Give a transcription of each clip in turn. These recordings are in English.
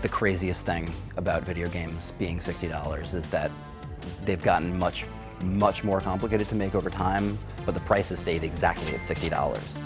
the craziest thing about video games being $60 is that they've gotten much more complicated to make over time, but the price has stayed exactly at $60.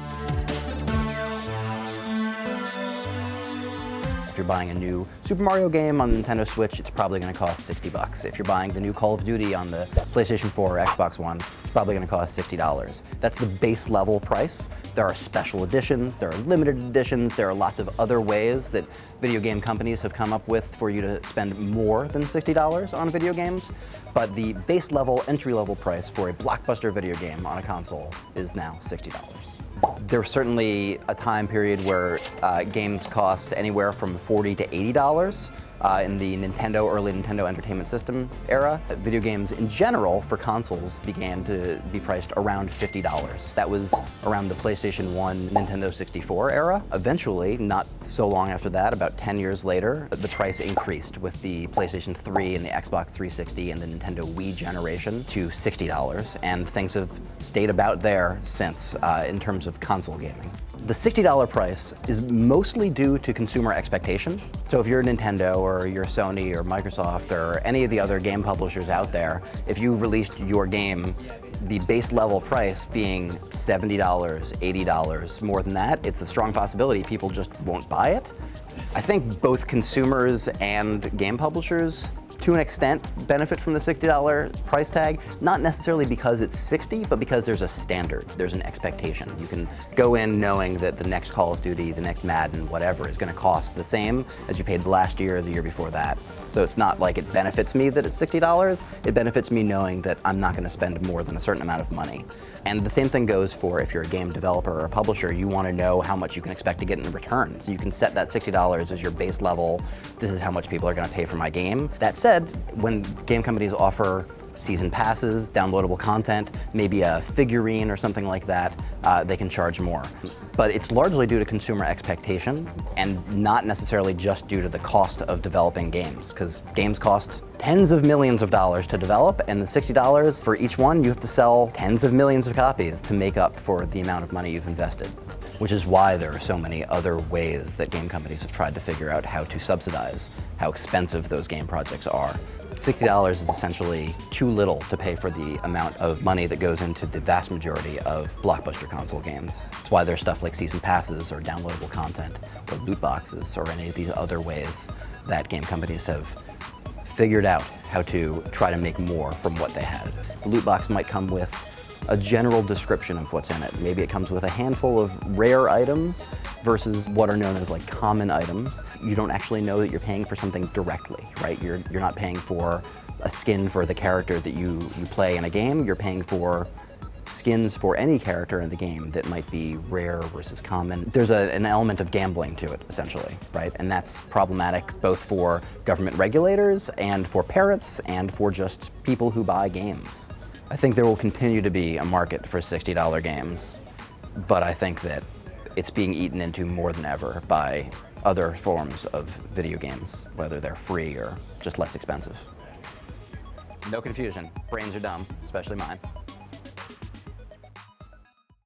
If you're buying a new Super Mario game on the Nintendo Switch, it's probably going to cost $60. If you're buying the new Call of Duty on the PlayStation 4 or Xbox One, it's probably going to cost $60. That's the base level price. There are special editions, there are limited editions, there are lots of other ways that video game companies have come up with for you to spend more than $60 on video games. But the base level, entry level price for a blockbuster video game on a console is now $60. There was certainly a time period where games cost anywhere from $40 to $80 in the early Nintendo Entertainment System era. Video games in general for consoles began to be priced around $50. That was around the PlayStation 1, Nintendo 64 era. Eventually, not so long after that, about 10 years later, the price increased with the PlayStation 3 and the Xbox 360 and the Nintendo Wii generation to $60, and things have stayed about there since in terms of console gaming. The $60 price is mostly due to consumer expectation. So if you're Nintendo or you're Sony or Microsoft or any of the other game publishers out there, if you released your game, the base level price being $70, $80, more than that, it's a strong possibility people just won't buy it. I think both consumers and game publishers, to an extent, benefit from the $60 price tag, not necessarily because it's $60, but because there's a standard, there's an expectation. You can go in knowing that the next Call of Duty, the next Madden, whatever, is gonna cost the same as you paid last year or the year before that. So it's not like it benefits me that it's $60, it benefits me knowing that I'm not gonna spend more than a certain amount of money. And the same thing goes for if you're a game developer or a publisher, you wanna know how much you can expect to get in return. So you can set that $60 as your base level, this is how much people are gonna pay for my game. That said, when game companies offer season passes, downloadable content, maybe a figurine or something like that, they can charge more. But it's largely due to consumer expectation and not necessarily just due to the cost of developing games, because games cost tens of millions of dollars to develop, and the $60 for each one, you have to sell tens of millions of copies to make up for the amount of money you've invested. Which is why there are so many other ways that game companies have tried to figure out how to subsidize how expensive those game projects are. $60 is essentially too little to pay for the amount of money that goes into the vast majority of blockbuster console games. That's why there's stuff like season passes or downloadable content or loot boxes or any of these other ways that game companies have figured out how to try to make more from what they had. The loot box might come with a general description of what's in it. Maybe it comes with a handful of rare items versus what are known as like common items. You don't actually know that you're paying for something directly, right? You're not paying for a skin for the character that you play in a game. You're paying for skins for any character in the game that might be rare versus common. There's an element of gambling to it, essentially, right? And that's problematic both for government regulators and for parents and for just people who buy games. I think there will continue to be a market for $60 games, but I think that it's being eaten into more than ever by other forms of video games, whether they're free or just less expensive. No confusion, brains are dumb, especially mine.